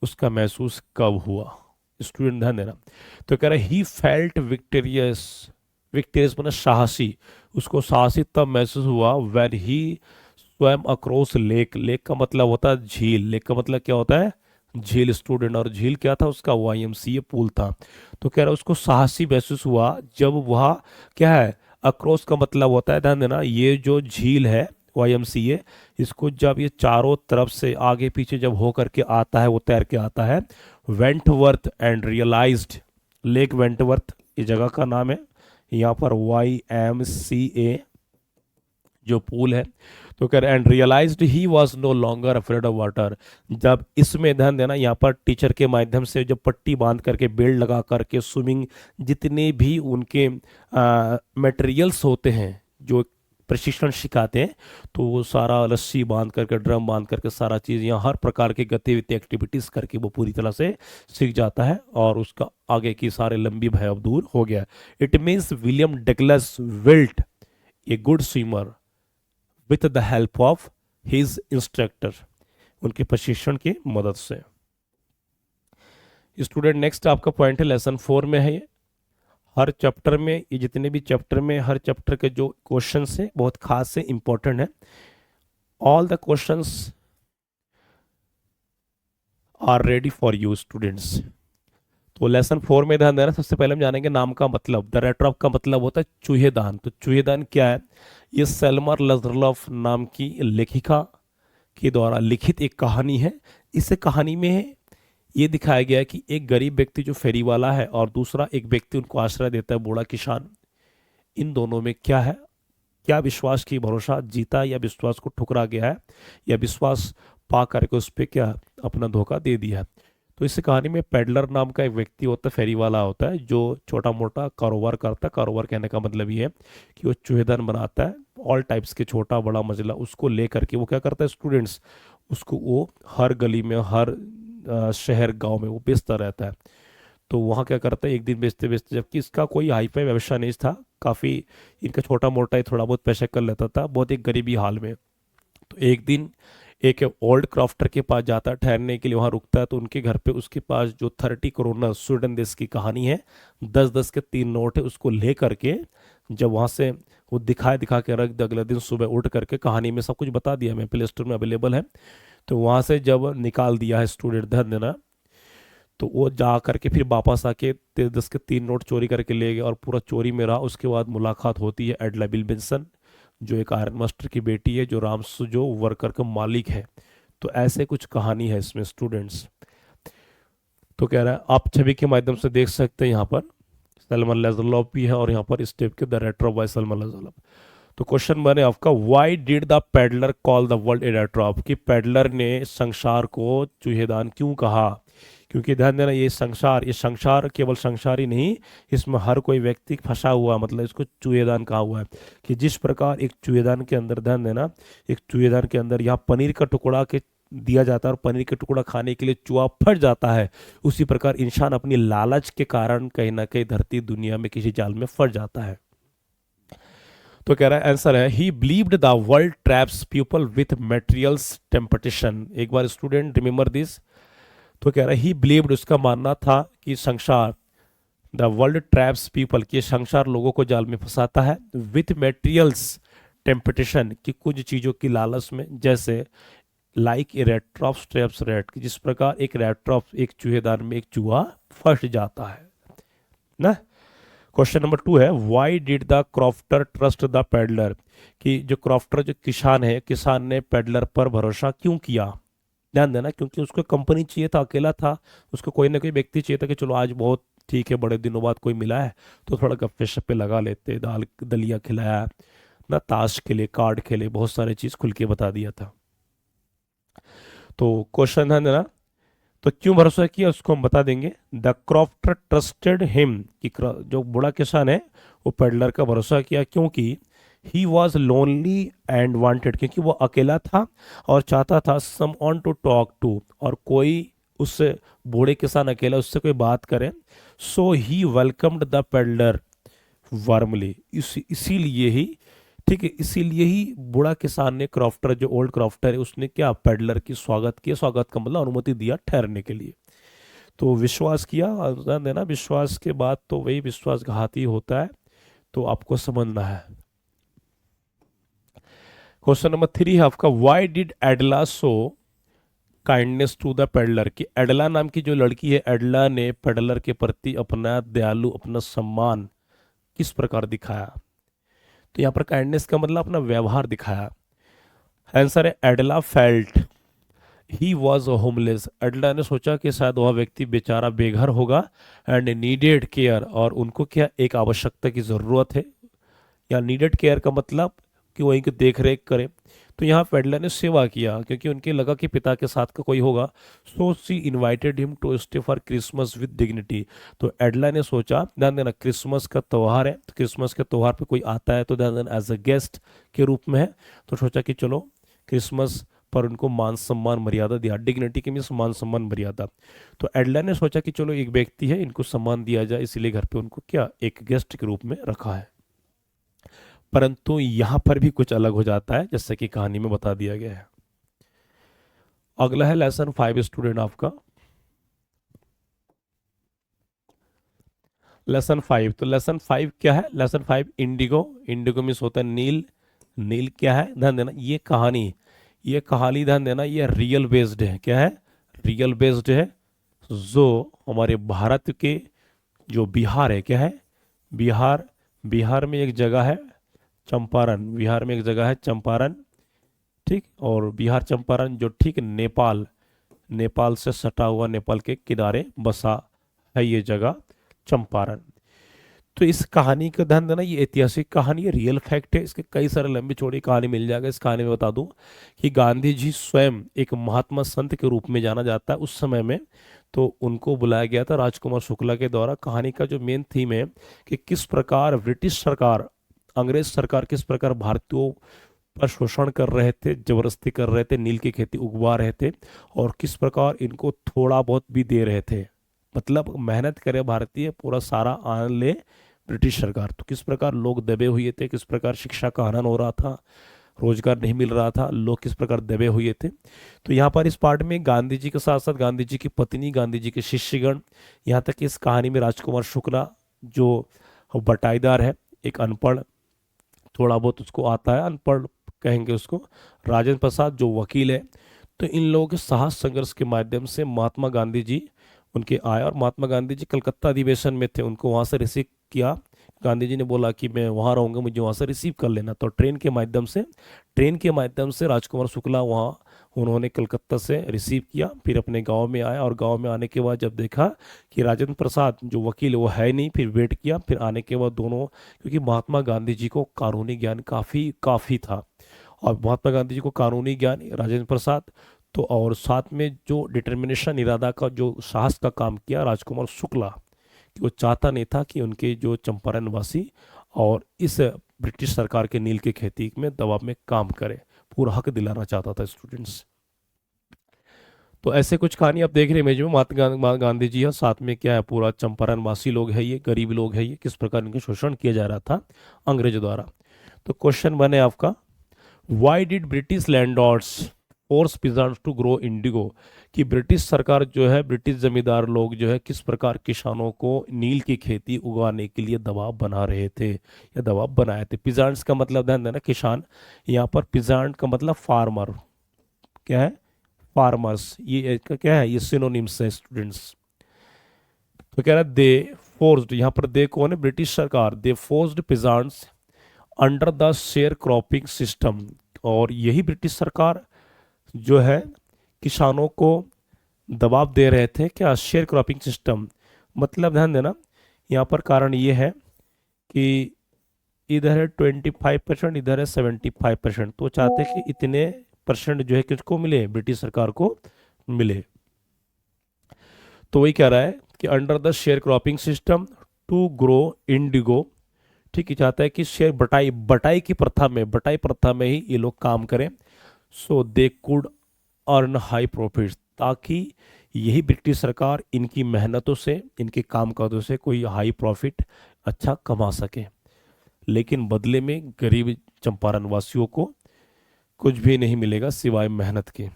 उसका महसूस कब हुआ? स्टूडेंट ध्यान देना। तो कह रहा है ही फेल्ट विक्टोरियस, विक्टोरियस मतलब साहसी, उसको साहसी तब महसूस हुआ व्हेन ही स्वयं अक्रॉस लेक, लेक का मतलब होता है झील, लेक का मतलब क्या होता है? झील स्टूडेंट, और झील क्या था? उसका YMCA पूल था। तो कह रहा है उसको साहसी महसूस हुआ जब वह, क्या है? अक्रॉस का मतलब होता है, ध्यान देना, ये जो झील है YMCA, इसको जब ये चारों तरफ से आगे पीछे जब हो करके आता है, वो तैर के आता है, Wentworth and realised, lake Wentworth ये जगह का नाम है, यहाँ पर YMCA जो पूल है। तो कह रहे and realised he was no longer afraid of water, जब इसमें ध्यान देना, यहाँ पर टीचर के माध्यम से जब पट्टी बांध करके, बेल्ट लगा करके, स्विमिंग जितने भी उनके मटेरियल्स होते हैं जो प्रशिक्षण सिखाते हैं, तो वो सारा रस्सी बांध करके, ड्रम बांध करके, सारा चीज़ यहाँ हर प्रकार की गतिविधि एक्टिविटीज़ करके वो पूरी तरह से सीख जाता है, और उसका आगे की सारे लंबी भय अब दूर हो गया। It means William Douglas wilt a good swimmer with the help of his instructor, उनके प्रशिक्षण की मदद से। स्टूडेंट नेक्स्ट आपका पॉइंट है लेसन 4 में है ये, हर चैप्टर में, ये जितने भी चैप्टर में, हर चैप्टर के जो क्वेश्चन है बहुत खास से इंपॉर्टेंट है। All the questions are ready for you students. तो लेसन 4 में ध्यान देना, सबसे पहले हम जानेंगे नाम का मतलब। द रेट्रॉप का मतलब होता है चूहेदान। तो चूहेदान क्या है? ये सेल्मा लज़रलॉफ नाम की लेखिका के द्वारा लिखित एक कहानी है। इस कहानी में ये दिखाया गया है कि एक गरीब व्यक्ति जो फेरी वाला है, और दूसरा एक व्यक्ति उनको आश्रय देता है, बूढ़ा किसान, इन दोनों में क्या है, क्या विश्वास की भरोसा जीता, या विश्वास को ठुकरा गया है, या विश्वास पा करके उस पर क्या अपना धोखा दे दिया है। तो इस कहानी में पेडलर नाम का एक व्यक्ति होता है, फेरी वाला होता है, जो छोटा मोटा कारोबार करता है। कारोबार कहने का मतलब ये है कि वो चूहेदान बनाता है, ऑल टाइप्स के, छोटा बड़ा मजला, उसको ले करके वो क्या करता है स्टूडेंट्स, उसको वो हर गली में, हर शहर गांव में वो बेचता रहता है। तो वहाँ क्या करता है, एक दिन बेचते बेचते, जबकि इसका कोई हाईफाई व्यवसाय नहीं था, काफ़ी इनका छोटा मोटा ही थोड़ा बहुत पैसा कर लेता था, बहुत एक गरीबी हाल में। तो एक दिन एक ओल्ड क्राफ्टर के पास जाता है ठहरने के लिए, वहाँ रुकता है, तो उनके घर पे उसके पास जो 30 करोना स्वीडन देश की कहानी है, 10-10 के 3 नोट है, उसको ले करके जब वहाँ से वो दिखा के रख दे, अगले दिन सुबह उठ करके, कहानी में सब कुछ बता दिया, मैं प्ले स्टोर में अवेलेबल है, तो वहाँ से जब निकाल दिया है स्टूडेंट, ध्यान देना, तो वो जा करके फिर वापस आके 10 के 3 नोट चोरी करके ले गए, और पूरा चोरी में रहा। उसके बाद मुलाकात होती है एडला विल्किंसन, जो एक आयरन मास्टर की बेटी है, जो रामसु जो वर्कर का मालिक है। तो ऐसे कुछ कहानी है इसमें स्टूडेंट्स। तो कह रहा है आप छवि के माध्यम से देख सकते हैं यहाँ पर सलमान लजलव भी है और यहाँ पर इस टाइप के द रेट्रो बाय सलमान लजलव। तो क्वेश्चन बने आपका, why did the peddler call the world A retro, कि पेडलर ने संसार को चूहेदान क्यों कहा। क्योंकि ध्यान देना ये संसार केवल संसार ही नहीं, इसमें हर कोई व्यक्ति फंसा हुआ, मतलब इसको चूहेदान कहा हुआ है। कि जिस प्रकार एक चूहेदान के अंदर, ध्यान देना, एक चूहेदान के अंदर यहाँ पनीर का टुकड़ा के दिया जाता है और पनीर का टुकड़ा खाने के लिए चूहा फट जाता है, उसी प्रकार इंसान अपनी लालच के कारण कहीं ना कहीं धरती दुनिया में किसी जाल में फंस जाता है। तो कह रहा है आंसर है, ही believed the world traps people with materials temptation. एक बार स्टूडेंट रिमेंबर दिस। तो कह रहा है ही बिलीव्ड, उसका मानना था कि संसार, द वर्ल्ड ट्रैप्स पीपल, कि संसार लोगों को जाल में फंसाता है, विथ मटेरियल्स टेम्पटेशन, कि कुछ चीज़ों की लालच में, जैसे like a rate trophs traps rate, जिस प्रकार एक रेट ट्रॉप, एक चूहेदान में एक चूहा फंस जाता है ना। क्वेश्चन नंबर 2 है, why did the crofter trust the peddler, कि जो क्रॉफ्टर जो किसान है, किसान ने पेडलर पर भरोसा क्यों किया। ध्यान देना, क्योंकि उसको कंपनी चाहिए था, अकेला था, उसको कोई ना कोई व्यक्ति चाहिए था कि चलो आज बहुत ठीक है, बड़े दिनों बाद कोई मिला है तो थोड़ा गप्पे शप्पे लगा लेते, दाल दलिया खिलाया ना, ताश खेले, कार्ड खेले, बहुत सारे चीज़ खुल के बता दिया था। तो क्वेश्चन है ना, तो क्यों भरोसा किया उसको हम बता देंगे। द क्रॉफ्टर ट्रस्टेड हिम, कि जो बूढ़ा किसान है वो पेडलर का भरोसा किया, क्योंकि he was lonely and wanted, क्योंकि वो अकेला था और चाहता था सम ऑन टू टॉक टू, और कोई उससे, बूढ़े किसान अकेला, उससे कोई बात करे। सो ही वेलकम्ड द पेडलर वार्मली, इसीलिए ही, ठीक है, इसीलिए ही बूढ़ा किसान ने, क्रॉफ्टर जो ओल्ड क्रॉफ्टर है, उसने क्या, पेडलर की स्वागत किया, स्वागत का मतलब अनुमति दिया ठहरने के लिए। तो विश्वास किया, ध्यान देना, विश्वास के बाद तो वही विश्वासघाती होता है, तो आपको समझना है। क्वेश्चन नंबर 3 है आपका, why did Edla show kindness to the peddler, कि एडला नाम की जो लड़की है, एडला ने पेडलर के प्रति अपना दयालु, अपना सम्मान किस प्रकार दिखाया। तो यहाँ पर काइंडनेस का मतलब अपना व्यवहार दिखाया। आंसर है, एडला फेल्ट ही वॉज होमलेस, एडला ने सोचा कि शायद वह व्यक्ति बेचारा बेघर होगा, एंड नीडेड केयर, और उनको क्या, एक आवश्यकता की ज़रूरत है, या नीडेड केयर का मतलब कि वहीं की देख रेख करे। तो यहाँ पेडला ने सेवा किया, क्योंकि उनके लगा कि पिता के साथ का कोई होगा। So she invited him to stay for Christmas with dignity. तो एडला ने सोचा, ध्यान देना, क्रिसमस का त्यौहार है, तो क्रिसमस के त्यौहार पे कोई आता है तो ध्यान देना एज अ गेस्ट के रूप में है, तो सोचा कि चलो क्रिसमस पर उनको मान सम्मान मर्यादा दिया। डिग्निटी के मीन्स मान सम्मान मर्यादा। तो एडला ने सोचा कि चलो एक व्यक्ति है, इनको सम्मान दिया जाए, इसीलिए घर पे उनको क्या, एक गेस्ट के रूप में रखा है। परंतु यहां पर भी कुछ अलग हो जाता है, जैसे कि कहानी में बता दिया गया है। अगला है लेसन 5 स्टूडेंट आपका, लेसन 5। तो लेसन 5 क्या है, लेसन 5 इंडिगो, इंडिगो मीन्स होता है नील, नील क्या है, ध्यान देना, ये कहानी ध्यान देना, ये रियल बेस्ड है, क्या है, रियल बेस्ड है, जो हमारे भारत के जो बिहार है, क्या है, बिहार, बिहार में एक जगह है चंपारण, बिहार में एक जगह है चंपारण, ठीक, और बिहार चंपारण जो ठीक नेपाल, नेपाल से सटा हुआ, नेपाल के किनारे बसा है ये जगह चंपारण। तो इस कहानी का ध्यान देना, ये ऐतिहासिक कहानी है, रियल फैक्ट है, इसके कई सारे लंबी चौड़ी कहानी मिल जाएगा। इस कहानी में बता दूं कि गांधी जी स्वयं एक महात्मा संत के रूप में जाना जाता है उस समय में, तो उनको बुलाया गया था राजकुमार शुक्ला के द्वारा। कहानी का जो मेन थीम है कि किस प्रकार ब्रिटिश सरकार, अंग्रेज सरकार किस प्रकार भारतीयों पर शोषण कर रहे थे, जबरदस्ती कर रहे थे, नील की खेती उगवा रहे थे, और किस प्रकार इनको थोड़ा बहुत भी दे रहे थे, मतलब मेहनत करे भारतीय, पूरा सारा आनंद ले ब्रिटिश सरकार। तो किस प्रकार लोग दबे हुए थे, किस प्रकार शिक्षा का हनन हो रहा था, रोजगार नहीं मिल रहा था, लोग किस प्रकार दबे हुए थे। तो यहाँ पर इस पार्ट में गांधी जी के साथ साथ गांधी जी की पत्नी, गांधी जी के शिष्यगण, यहाँ तक कि इस कहानी में राजकुमार शुक्ला जो बटाईदार है, एक अनपढ़, थोड़ा बहुत उसको आता है, अनपढ़ कहेंगे उसको, राजेंद्र प्रसाद जो वकील है। तो इन लोगों के साहस संघर्ष के माध्यम से महात्मा गांधी जी उनके आए, और महात्मा गांधी जी कलकत्ता अधिवेशन में थे, उनको वहाँ से रिसीव किया गांधी जी ने बोला कि मैं वहाँ रहूँगा, मुझे वहाँ से रिसीव कर लेना। तो ट्रेन के माध्यम से राजकुमार शुक्ला वहाँ उन्होंने कलकत्ता से रिसीव किया, फिर अपने गांव में आया, और गांव में आने के बाद जब देखा कि राजेंद्र प्रसाद जो वकील है वो है नहीं, फिर वेट किया, फिर आने के बाद दोनों, क्योंकि महात्मा गांधी जी को कानूनी ज्ञान काफ़ी काफ़ी था, और महात्मा गांधी जी को कानूनी ज्ञान राजेंद्र प्रसाद, तो और साथ में जो डिटर्मिनेशन, इरादा का जो साहस का काम किया राजकुमार शुक्ला, कि वो चाहता नहीं था कि उनके जो चंपारण वासी और इस ब्रिटिश सरकार के नील की खेती में दबाव में काम करे, पूरा हक दिलाना चाहता था स्टूडेंट्स। तो ऐसे कुछ कहानी आप देख रहे हैं इमेज में, महात्मा गांधी जी है, साथ में क्या है, पूरा चंपारण वासी लोग है, ये गरीब लोग है, ये किस प्रकार इनका शोषण किया जा रहा था अंग्रेजों द्वारा। तो क्वेश्चन बने आपका, why did British landlords force peasants to grow indigo, कि ब्रिटिश सरकार जो है, ब्रिटिश जमींदार लोग जो है, किस प्रकार किसानों को नील की खेती उगाने के लिए दबाव बना रहे थे या दबाव बनाए थे। पीजेंट्स का मतलब ध्यान देना किसान, यहाँ पर पीजेंट का मतलब फार्मर, क्या है, फार्मर्स, ये इसका क्या है, ये सिनोनिम्स है स्टूडेंट्स। तो कह रहा है दे फोर्स्ड, यहाँ पर दे कौन है, ब्रिटिश सरकार, दे forced peasants under the sharecropping system, और यही ब्रिटिश सरकार जो है किसानों को दबाव दे रहे थे, क्या, शेयर क्रॉपिंग सिस्टम, मतलब ध्यान देना यहाँ पर कारण ये है कि इधर है 25%, इधर है 75%, तो चाहते कि इतने परसेंट जो है किसको मिले, ब्रिटिश सरकार को मिले। तो वही कह रहा है कि under the sharecropping system to grow indigo, ठीक है, चाहता है कि शेयर बटाई बटाई प्रथा में ही ये लोग काम करें, so they could earn high profit, ताकि यही ब्रिटिश सरकार इनकी मेहनतों से, इनके काम काजों से कोई हाई प्रॉफिट अच्छा कमा सके, लेकिन बदले में गरीब चंपारण वासियों को कुछ भी नहीं मिलेगा सिवाय मेहनत के।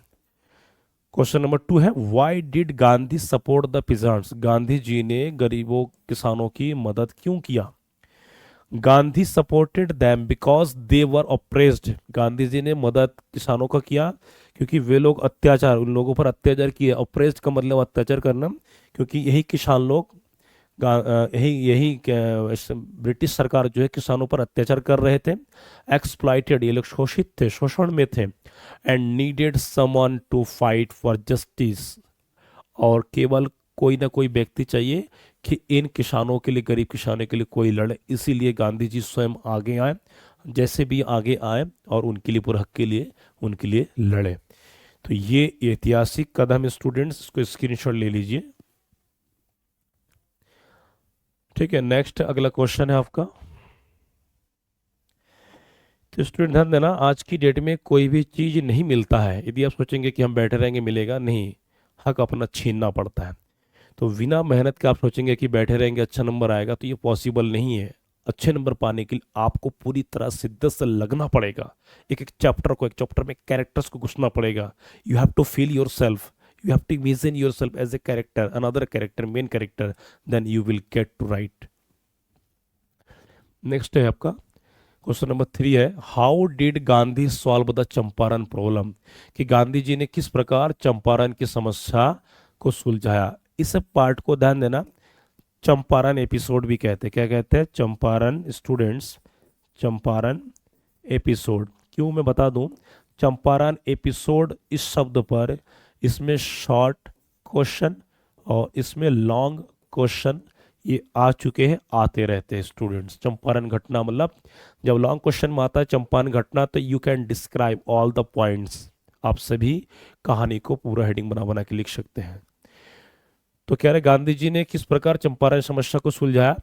क्वेश्चन नंबर 2 है, why did Gandhi support the peasants, Gandhi ji ने गरीबों किसानों की मदद क्यों किया। Gandhi supported them because they were oppressed, Gandhi ji ने मदद किसानों का किया क्योंकि वे लोग अत्याचार, उन लोगों पर अत्याचार किए, ऑप्रेस्ड का मतलब अत्याचार करना, क्योंकि यही किसान लोग यही यही ब्रिटिश सरकार जो है किसानों पर अत्याचार कर रहे थे, एक्सप्लॉइटेड, ये लोग शोषित थे, शोषण में थे, and needed someone to fight for justice, और केवल कोई ना कोई व्यक्ति चाहिए कि इन किसानों के लिए, गरीब किसानों के लिए कोई लड़े, इसीलिए गांधी जी स्वयं आगे आए, जैसे भी आगे आए और उनके लिए, पूरे हक के लिए उनके लिए लड़े। तो ये ऐतिहासिक कदम है स्टूडेंट्स, इसको स्क्रीनशॉट ले लीजिए, ठीक है। नेक्स्ट अगला क्वेश्चन है आपका, तो स्टूडेंट ध्यान देना, आज की डेट में कोई भी चीज़ नहीं मिलता है यदि आप सोचेंगे कि हम बैठे रहेंगे मिलेगा, नहीं, हक अपना छीनना पड़ता है। तो बिना मेहनत के आप सोचेंगे कि बैठे रहेंगे अच्छा नंबर आएगा, तो ये पॉसिबल नहीं है। अच्छे नंबर पाने के लिए आपको पूरी तरह शिद्दत से लगना पड़ेगा, एक एक चैप्टर में कैरेक्टर्स को घुसना पड़ेगा। You have to feel yourself, you have to vision yourself as a character, another character, main character, then you will get to write. Next है आपका क्वेश्चन नंबर 3 है, how did Gandhi solve the Champaran problem, कि गांधी जी ने किस प्रकार चंपारण की समस्या को सुलझाया। इस पार्ट को ध्यान देना, चंपारण एपिसोड भी कहते हैं, क्या कहते हैं, चंपारण, स्टूडेंट्स, चंपारण एपिसोड। क्यों, मैं बता दूं, चंपारण एपिसोड इस शब्द पर, इसमें शॉर्ट क्वेश्चन और इसमें लॉन्ग क्वेश्चन ये आ चुके हैं, आते रहते हैं स्टूडेंट्स। चंपारण घटना मतलब जब लॉन्ग क्वेश्चन में आता है चंपारण घटना, तो you can describe all the points, आप सभी कहानी को पूरा हेडिंग बना बना के लिख सकते हैं। तो कह रहे गांधी जी ने किस प्रकार चंपारण समस्या को सुलझाया,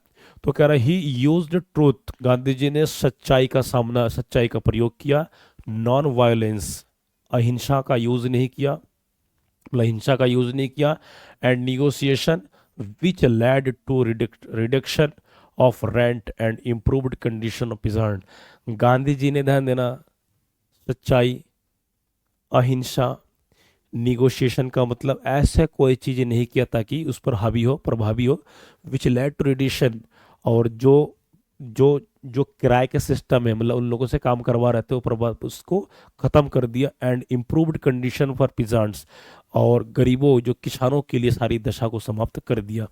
तो कह रहा ही यूज्ड ट्रूथ, गांधी जी ने सच्चाई का प्रयोग किया, नॉन वायलेंस, अहिंसा का यूज नहीं किया, हिंसा का यूज नहीं किया, and negotiation which led to reduction of rent and improved condition of peasant. Gandhi ji ने, ध्यान देना, सच्चाई, अहिंसा, निगोशिएशन का मतलब ऐसा कोई चीज़ नहीं किया ताकि उस पर हावी हो, प्रभावी हो, विच लेड टू रिडक्शन, और जो जो जो किराए के सिस्टम है, मतलब उन लोगों से काम करवा रहे थे, वो प्रभाव उसको ख़त्म कर दिया, and improved condition for peasants, और गरीबों, जो किसानों के लिए सारी दशा को समाप्त कर दिया।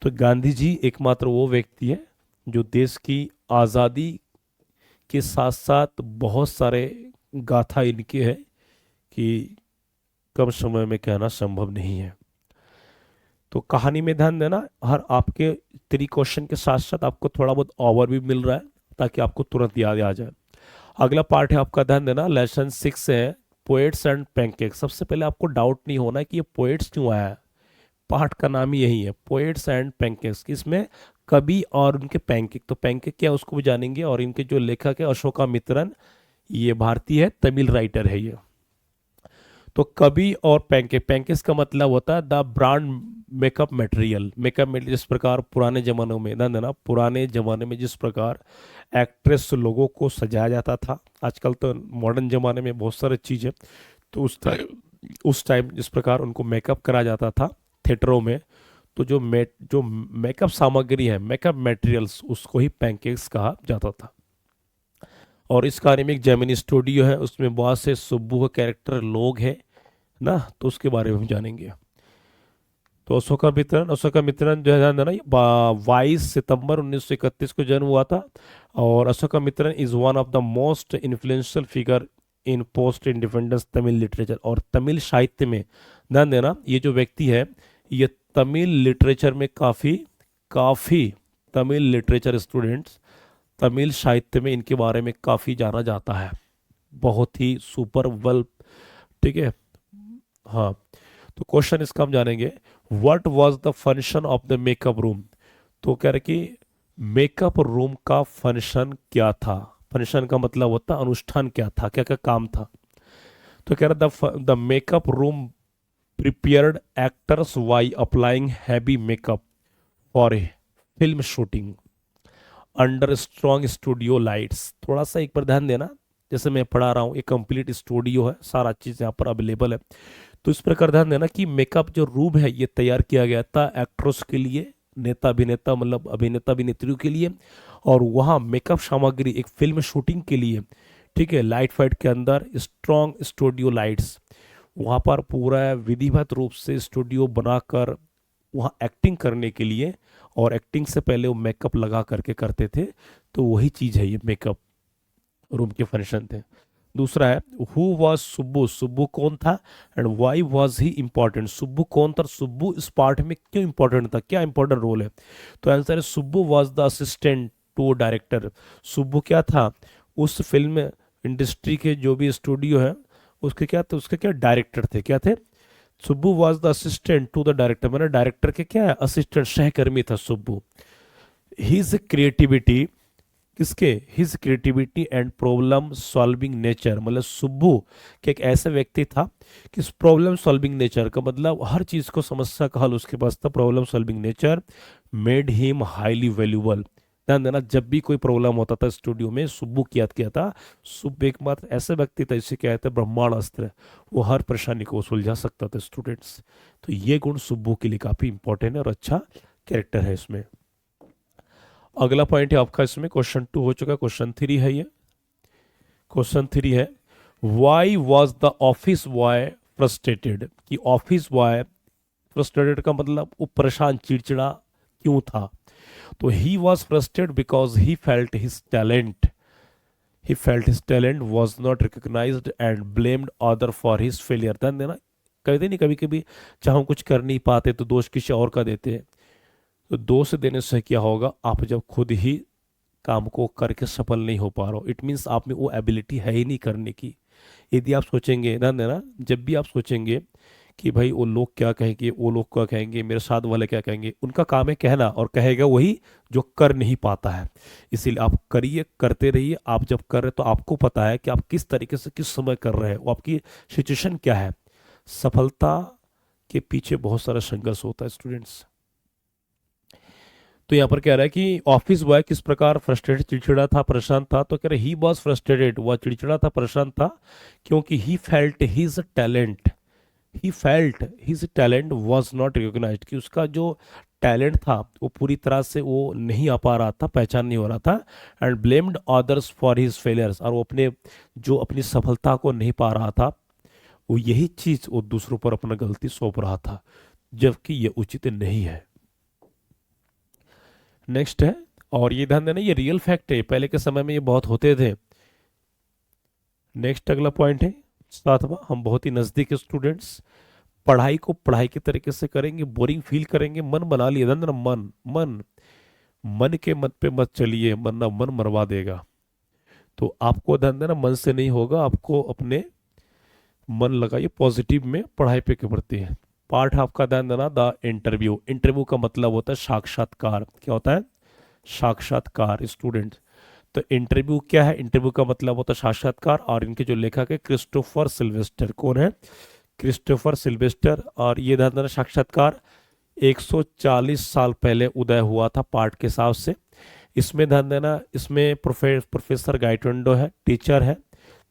तो गांधी जी एकमात्र वो व्यक्ति है जो देश की आज़ादी के साथ साथ बहुत सारे गाथा इनके हैं कि कम समय में कहना संभव नहीं है। तो कहानी में ध्यान देना, हर आपके 3 क्वेश्चन के साथ साथ आपको थोड़ा बहुत ओवर भी मिल रहा है ताकि आपको तुरंत याद आ जाए। अगला पार्ट है आपका, ध्यान देना, लेसन 6 है पोएट्स एंड पैनकेक। सबसे पहले आपको डाउट नहीं होना है कि ये पोएट्स क्यों आया है, पार्ट का नाम ही यही है, पोएट्स एंड पैनकेक्स। इसमें कवि और उनके पैनकेक, तो पैनकेक क्या है उसको भी जानेंगे। और इनके जो लेखक है अशोका मित्रन, ये भारतीय है, तमिल राइटर है ये। तो कवि और पैनकेक, पैनकेक्स का मतलब होता है the brand makeup material. Makeup material जिस प्रकार पुराने जमानों में, ना ना पुराने जमाने में जिस प्रकार एक्ट्रेस लोगों को सजाया जाता था, आजकल तो मॉडर्न जमाने में बहुत सारी चीज़ है, तो उस टाइम जिस प्रकार उनको मेकअप करा जाता था थिएटरों में, तो जो मेकअप सामग्री है, मेकअप मटेरियल्स, उसको ही पैनकेक्स कहा जाता था। और इस कहानी में एक जेमिनी स्टूडियो है, उसमें बहुत से सुब्बू के कैरेक्टर लोग हैं ना, तो उसके बारे में हम जानेंगे। तो अशोका मित्रन जो है ना, ये 22 सितंबर 1931 को जन्म हुआ था। और Ashoka Mitran is one of the most influential figure in post independence Tamil literature. और तमिल साहित्य में ध्यान देना, ये जो व्यक्ति है ये तमिल लिटरेचर में काफ़ी काफ़ी तमिल लिटरेचर स्टूडेंट्स, तमिल साहित्य में इनके बारे में काफ़ी जाना जाता है, बहुत ही सुपर वेल, ठीक है। हाँ, तो क्वेश्चन इसका हम जानेंगे, what was the function of the makeup room. तो कह रहे कि मेकअप रूम का फंक्शन क्या था। फंक्शन का मतलब होता है अनुष्ठान क्या था, क्या क्या काम था। तो कह रहा the makeup room prepared actors by applying heavy makeup for a film shooting under strong studio lights. थोड़ा सा एक बार ध्यान देना, जैसे मैं पढ़ा रहा हूँ, एक कंप्लीट स्टूडियो है, सारा चीज़ यहाँ पर अवेलेबल है। तो इस प्रकार ध्यान देना कि मेकअप जो रूम है ये तैयार किया गया था एक्ट्रेस के लिए, नेता अभिनेता मतलब अभिनेता अभिनेत्रियों के लिए। और वहाँ मेकअप सामग्री एक फिल्म शूटिंग के लिए, ठीक है, लाइट फाइट के अंदर स्ट्रॉन्ग स्टूडियो लाइट्स, वहाँ पर पूरा विधिवत रूप से स्टूडियो बनाकर वहाँ एक्टिंग करने के लिए, और एक्टिंग से पहले वो मेकअप लगा करके करते थे। तो वही चीज़ है ये मेकअप रूम के फंक्शन थे। दूसरा है हु वॉज सुब्बू, सुब्बू कौन था, and why was he important, Subbu कौन था, सुब्बू इस पार्ट में क्यों इंपॉर्टेंट था, क्या इंपॉर्टेंट रोल है। तो आंसर है Subbu was the assistant to director. Subbu क्या था, उस फिल्म इंडस्ट्री के जो भी स्टूडियो है उसके क्या थे, उसके क्या डायरेक्टर थे, क्या थे। Subbu was the assistant to the director, मैंने डायरेक्टर के क्या है, असिस्टेंट, सहकर्मी था सुब्बू। हिज क्रिएटिविटी, किसके, his creativity and problem solving nature, मतलब सुब्बू के एक ऐसा व्यक्ति था कि प्रॉब्लम सॉल्विंग नेचर का मतलब हर चीज़ को समस्या का हल उसके पास था, problem solving nature made him highly valuable. ध्यान देना, जब भी कोई प्रॉब्लम होता था स्टूडियो में, सुब्बू की याद किया था। सुब्बू एकमात्र ऐसा व्यक्ति था जिसे कहते हैं ब्रह्मांड अस्त्र, वो हर परेशानी को सुलझा सकता था स्टूडेंट्स। तो ये गुण सुब्बू के लिए काफ़ी इंपॉर्टेंट है और अच्छा कैरेक्टर है इसमें। अगला पॉइंट है आपका, इसमें क्वेश्चन 2 हो चुका, क्वेश्चन 3 है ये। क्वेश्चन 3 है why was the office boy frustrated, कि ऑफिस बॉय फ्रस्ट्रेटेड का मतलब वो परेशान चिड़चिड़ा क्यों था। तो he was frustrated because he felt his talent was not recognised and blamed other for his failure. ध्यान देना, कहते नहीं कभी कभी चाहे हम कुछ कर नहीं पाते तो दोष किसी और का देते हैं। तो दोष देने से क्या होगा, आप जब खुद ही काम को करके सफल नहीं हो पा रहे हो, इट मीन्स आप में वो एबिलिटी है ही नहीं करने की। यदि आप सोचेंगे ना ना, जब भी आप सोचेंगे कि भाई वो लोग क्या कहेंगे, वो लोग क्या कहेंगे, मेरे साथ वाले क्या कहेंगे, उनका काम है कहना, और कहेगा वही जो कर नहीं पाता है। इसीलिए आप करिए, करते रहिए। आप जब कर रहे तो आपको पता है कि आप किस तरीके से किस समय कर रहे हैं, वो आपकी सिचुएशन क्या है। सफलता के पीछे बहुत सारा संघर्ष होता है स्टूडेंट्स। तो यहाँ पर कह रहा है कि ऑफिस बॉय किस प्रकार फ्रस्ट्रेटेड, चिड़चिड़ा था, परेशान था। तो कह रहे ही वॉज फ्रस्ट्रेटेड, वह चिड़चिड़ा था, परेशान था, क्योंकि he felt his talent was not recognised, कि उसका जो टैलेंट था वो पूरी तरह से वो नहीं आ पा रहा था, पहचान नहीं हो रहा था। And blamed others for his failures, और वो अपनी सफलता को नहीं पा रहा था, वो यही चीज़ वो दूसरों पर अपना गलती सौंप रहा था, जबकि ये उचित नहीं है। नेक्स्ट है और ये ध्यान देना, ये रियल फैक्ट है, पहले के समय में ये बहुत होते थे। नेक्स्ट अगला पॉइंट है 7वां, हम बहुत ही नज़दीक स्टूडेंट्स, पढ़ाई को पढ़ाई के तरीके से करेंगे, बोरिंग फील करेंगे, मन बना लिए, ध्यान देना, मन मन मन के मत पे मत चलिए, वरना मन मरवा देगा। तो आपको ध्यान देना, मन से नहीं होगा, आपको अपने मन लगाइए पॉजिटिव में पढ़ाई पे के प्रति है। पार्ट आपका ध्यान देना, द इंटरव्यू। इंटरव्यू का मतलब होता है साक्षात्कार। क्या होता है? साक्षात्कार स्टूडेंट। तो इंटरव्यू क्या है? इंटरव्यू का मतलब होता है साक्षात्कार। और इनके जो लेखक है क्रिस्टोफर सिल्वेस्टर। कौन है? Christopher Sylvester. और ये ध्यान देना, साक्षात्कार 140 साल पहले उदय हुआ था पाठ के हिसाब से। इसमें ध्यान देना, इसमें प्रोफेसर गाइटोंडो है, टीचर है,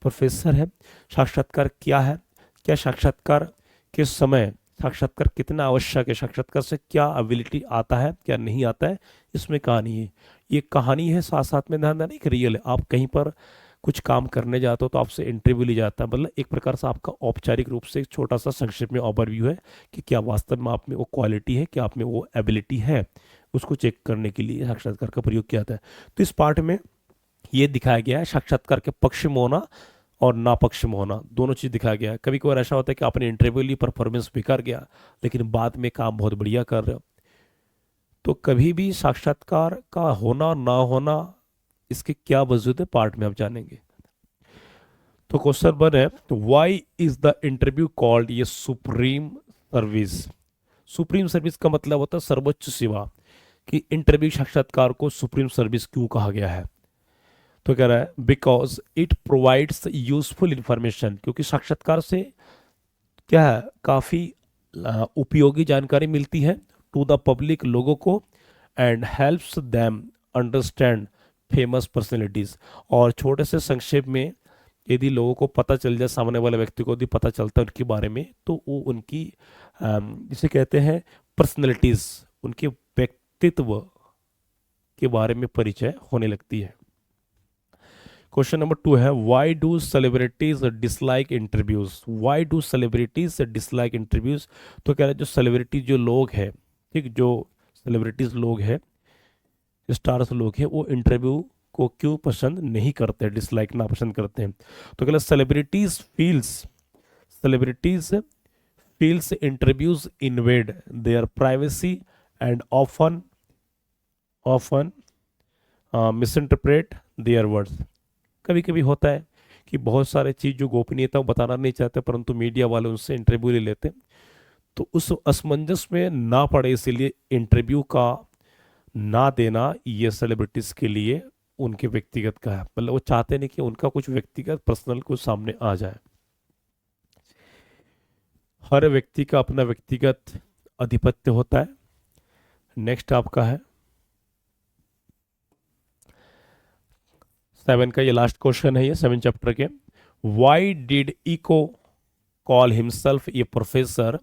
प्रोफेसर है। साक्षात्कार क्या है? क्या साक्षात्कार किस समय, साक्षात्कार कितना आवश्यक है, साक्षात्कार से क्या एबिलिटी आता है, क्या नहीं आता है, इसमें कहानी है। ये कहानी है, साथ साथ में ध्यान देना एक रियल है। आप कहीं पर कुछ काम करने जाते हो तो आपसे इंटरव्यू ली जाता है, मतलब एक प्रकार से आपका औपचारिक रूप से एक छोटा सा संक्षिप्त में ओवरव्यू है कि क्या वास्तव में आप में वो क्वालिटी है, क्या आप में वो एबिलिटी है, उसको चेक करने के लिए साक्षात्कार का प्रयोग किया जाता है। तो इस पार्ट में ये दिखाया गया है साक्षात्कार के पक्ष में होना और नापक्ष में होना, दोनों चीज दिखाया गया है। कभी कभार ऐसा होता है कि आपने इंटरव्यू ली, परफॉर्मेंस बेकार गया, लेकिन बाद में काम बहुत बढ़िया कर रहे हो। तो कभी भी साक्षात्कार का होना ना होना, इसके क्या वजूद है, पार्ट में आप जानेंगे। तो क्वेश्चन 1 है, तो why is the interview called ये सुप्रीम सर्विस? सुप्रीम सर्विस का मतलब होता है सर्वोच्च सेवा। कि इंटरव्यू साक्षात्कार को सुप्रीम सर्विस क्यों कहा गया है? तो कह रहा है because it provides useful information, क्योंकि साक्षात्कार से क्या है, काफ़ी उपयोगी जानकारी मिलती है टू द पब्लिक, लोगों को, and helps them understand famous personalities. और छोटे से संक्षेप में यदि लोगों को पता चल जाए, सामने वाले व्यक्ति को यदि पता चलता है उनके बारे में, तो वो उनकी जिसे कहते हैं पर्सनैलिटीज, उनके व्यक्तित्व के बारे में परिचय होने लगती है। क्वेश्चन नंबर 2 है, why do celebrities dislike interviews? Why do celebrities dislike interviews? तो कह रहे हैं जो सेलिब्रिटी जो लोग हैं, ठीक, जो सेलिब्रिटीज लोग हैं, स्टार्स लोग हैं, वो इंटरव्यू को क्यों पसंद नहीं करते, डिसलाइक ना पसंद करते हैं? तो कह रहे celebrities feels interviews invade their privacy and often often misinterpret their words. कभी कभी होता है कि बहुत सारे चीज़ जो गोपनीयता वो बताना नहीं चाहते, परंतु मीडिया वाले उनसे इंटरव्यू ले लेते हैं। तो उस असमंजस में ना पड़े, इसीलिए इंटरव्यू का ना देना ये सेलिब्रिटीज के लिए उनके व्यक्तिगत का है, मतलब वो चाहते नहीं कि उनका कुछ व्यक्तिगत पर्सनल कुछ सामने आ जाए। हर व्यक्ति का अपना व्यक्तिगत आधिपत्य होता है। नेक्स्ट आपका है 7 का, ये लास्ट क्वेश्चन है ये 7 चैप्टर के। Why did Eco call himself a professor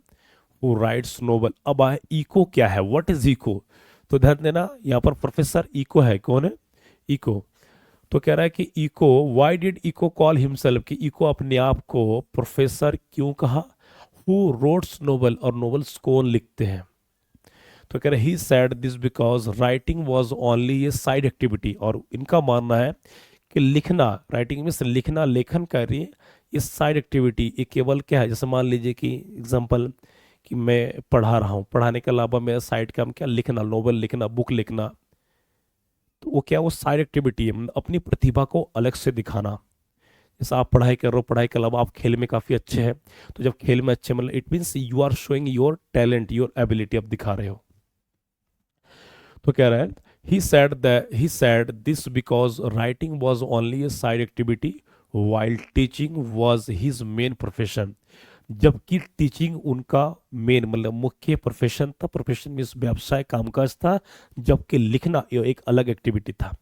who writes novel? अब इको क्या है, व्हाट इज इको? तो ध्यान देना, यहाँ पर प्रोफेसर इको है। कौन है? इको। तो कह रहा है कि Eco, why did Eco call himself, कि इको अपने आप को प्रोफेसर क्यों कहा? हु रोट्स नोबल, और नोवेल्स कौन लिखते हैं? तो कह रहे he said this because writing was only a side activity. और इनका मानना है कि लिखना, राइटिंग में से लिखना, लेखन कार्य, ये साइड एक्टिविटी, ये केवल क्या है, जैसे मान लीजिए कि एग्जांपल कि मैं पढ़ा रहा हूँ, पढ़ाने के अलावा मेरा साइड काम क्या, लिखना, नोवेल लिखना, बुक लिखना। तो वो क्या, वो साइड एक्टिविटी है, मतलब अपनी प्रतिभा को अलग से दिखाना। जैसे आप पढ़ाई कर रहे हो, पढ़ाई के अलावा आप खेल में काफ़ी अच्छे हैं, तो जब खेल में अच्छे, मतलब it means you are showing your talent, your ability, आप दिखा रहे हो। तो कह रहा है he said this because writing was only a side activity while teaching was his main profession। जबकि टीचिंग उनका मेन, मतलब मुख्य प्रोफेशन था, प्रोफेशन मीन्स व्यवसाय, कामकाज था, जबकि लिखना ये एक अलग एक्टिविटी था।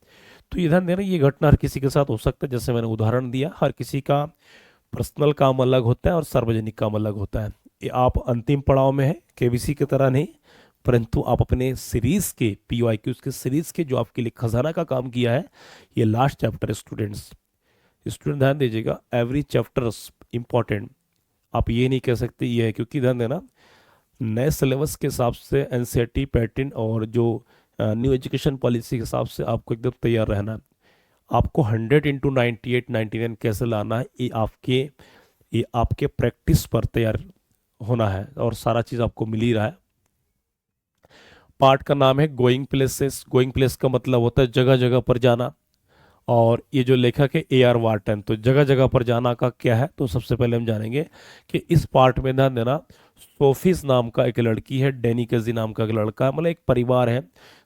तो ये ध्यान देना, ये घटना हर किसी के साथ हो सकता है, जैसे मैंने उदाहरण दिया, हर किसी का पर्सनल काम अलग होता है और सार्वजनिक काम अलग होता है। ये आप अंतिम पड़ाव में है, केबीसी की तरह नहीं, परंतु आप अपने सीरीज के PYQs के सीरीज के जो आपके लिए खजाना का काम किया है, ये लास्ट चैप्टर स्टूडेंट्स, स्टूडेंट ध्यान दीजिएगा, एवरी चैप्टर इंपॉर्टेंट। आप ये नहीं कह सकते ये है, क्योंकि ध्यान देना, नए सिलेबस के हिसाब से NCERT पैटर्न और जो न्यू एजुकेशन पॉलिसी के हिसाब से आपको एकदम तैयार रहना है। आपको 100 × 98 99 कैसे लाना है, ये आपके प्रैक्टिस पर तैयार होना है, और सारा चीज़ आपको मिल ही रहा है। पार्ट का नाम है गोइंग प्लेसेस। गोइंग प्लेस का मतलब होता है जगह जगह पर जाना, और ये जो लेखक है A.R. वार्टन, तो जगह जगह पर जाना का क्या है, तो सबसे पहले हम जानेंगे कि इस पार्ट में ध्यान देना, सोफिस नाम का एक लड़की है, डेनी केजी नाम का एक लड़का है, मतलब एक परिवार है,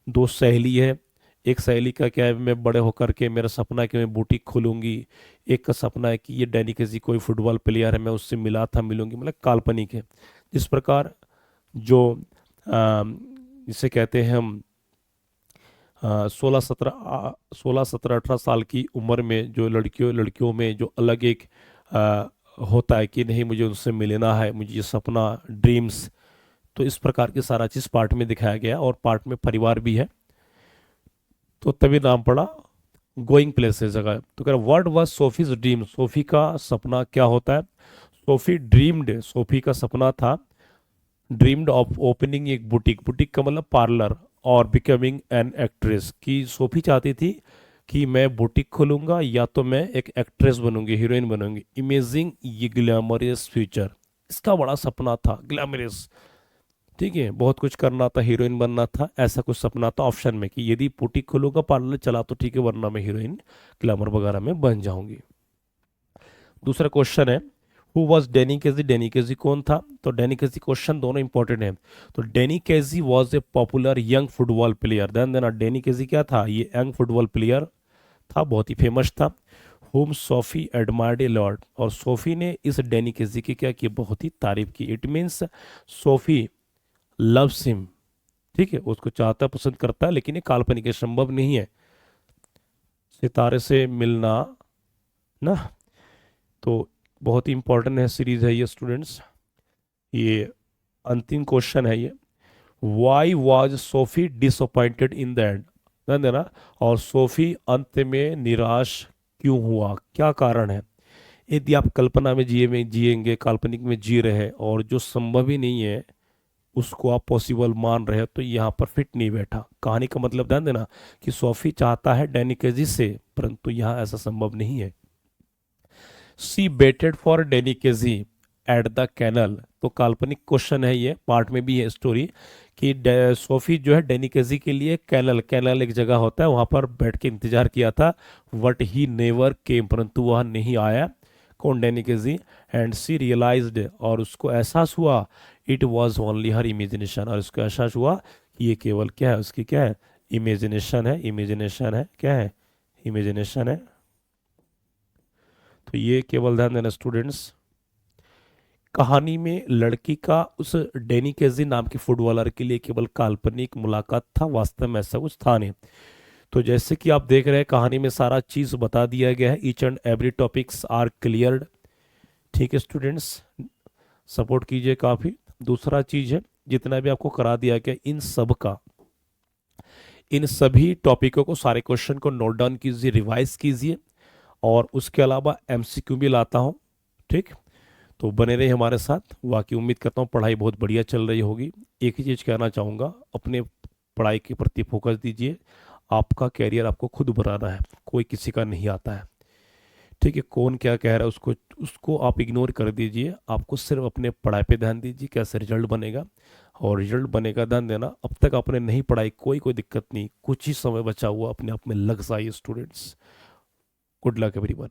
दो सहेली है। एक सहेली का क्या है, मैं बड़े होकर के मेरा सपना है कि मैं बुटीक खोलूंगी। एक का सपना है कि ये डेनी केजी कोई फुटबॉल प्लेयर है, मैं उससे मिला था, मिलूंगी, मतलब काल्पनिक है। जिस प्रकार जो जिसे कहते हैं हम 16 17 18 साल की उम्र में जो लड़कियों में जो अलग एक आ, होता है कि नहीं मुझे उनसे मिलना है, मुझे ये सपना, ड्रीम्स, तो इस प्रकार की सारा चीज़ पार्ट में दिखाया गया, और पार्ट में परिवार भी है, तो तभी नाम पड़ा गोइंग प्लेसेस जगह। तो कह रहा what was Sophie's dream, Sophie का सपना क्या होता है। सोफी ड्रीम्ड, सोफी का सपना था, ड्रीम्ड ऑफ ओपनिंग एक बुटीक, बुटीक का मतलब पार्लर, और बिकमिंग एन एक्ट्रेस, की सोफी चाहती थी कि मैं बुटीक खोलूंगा या तो मैं एक एक्ट्रेस बनूंगी, हीरोइन बनूंगी, इमेजिंग ये ग्लैमरस फ्यूचर, इसका बड़ा सपना था, ग्लैमरस, ठीक है, बहुत कुछ करना था, हीरोइन बनना था, ऐसा कुछ सपना था ऑप्शन में कि यदि बुटीक खोलूंगा, पार्लर चला तो ठीक है, वरना मैं हीरोइन ग्लैमर वगैरह में बन जाऊंगी। दूसरा क्वेश्चन है who was Danny Casey, Danny Casey कौन था। तो डेनी केजी, क्वेश्चन दोनों इंपॉर्टेंट है। तो Danny Casey was a popular young football player, ध्यान देना, डेनी केजी क्या था, ये यंग फुटबॉल प्लेयर था, बहुत ही फेमस था। Home Sophie admired a lot, और सोफी ने इस डेनी केजी की क्या की, बहुत ही तारीफ की। It means Sophie loves him, ठीक है, उसको चाहता पसंद करता है, लेकिन ये काल्पनिक है, संभव नहीं है सितारे से मिलना ना। तो बहुत ही इंपॉर्टेंट है, सीरीज है ये स्टूडेंट्स। ये अंतिम क्वेश्चन है ये, why was Sophie disappointed in the end, ध्यान देना, और सोफी अंत में निराश क्यों हुआ, क्या कारण है। यदि आप कल्पना में जिएंगे, काल्पनिक में जी रहे हैं, और जो संभव ही नहीं है उसको आप पॉसिबल मान रहे हैं, तो यहाँ पर फिट नहीं बैठा कहानी का मतलब। ध्यान देना कि सोफी चाहता है डेनी केजी से, परंतु यहाँ ऐसा संभव नहीं है। She waited for Danny Casey at the canal, तो काल्पनिक क्वेश्चन है ये, पार्ट में भी है स्टोरी कि सोफी जो है डेनी केजी के लिए कैनल, कैनल एक जगह होता है, वहां पर बैठ के इंतजार किया था, बट ही नेवर केम, परंतु वह नहीं आया, कौन, डेनी केजी। एंड सी रियलाइज्ड, और उसको एहसास हुआ, it was only her imagination, और उसको एहसास हुआ कि ये केवल क्या है, उसकी क्या है, इमेजिनेशन है, इमेजिनेशन है, क्या है, इमेजिनेशन है। तो ये केवल ध्यान देना स्टूडेंट्स, कहानी में लड़की का उस डेनी केजी नाम के फुटबॉलर के लिए केवल काल्पनिक मुलाकात था, वास्तव में ऐसा कुछ था नहीं। तो जैसे कि आप देख रहे हैं कहानी में सारा चीज बता दिया गया है, each and every topics are cleared, ठीक है स्टूडेंट्स, सपोर्ट कीजिए काफी। दूसरा चीज है, जितना भी आपको करा दिया गया इन सब का, इन सभी टॉपिकों को, सारे क्वेश्चन को नोट डाउन कीजिए, रिवाइज कीजिए, और उसके अलावा एमसीक्यू भी लाता हूँ, ठीक। तो बने रहिए हमारे साथ, वाकई उम्मीद करता हूँ पढ़ाई बहुत बढ़िया चल रही होगी। एक ही चीज़ कहना चाहूँगा, अपने पढ़ाई के प्रति फोकस दीजिए, आपका कैरियर आपको खुद बनाना है, कोई किसी का नहीं आता है, ठीक है, कौन क्या कह रहा है उसको उसको आप इग्नोर कर दीजिए, आपको सिर्फ अपने पढ़ाई पे ध्यान दीजिए, कैसे रिजल्ट बनेगा, और रिजल्ट बनेगा, ध्यान देना, अब तक आपने नहीं पढ़ाई कोई दिक्कत नहीं, कुछ ही समय बचा हुआ, अपने आप में लग जाइए स्टूडेंट्स। Good luck everyone.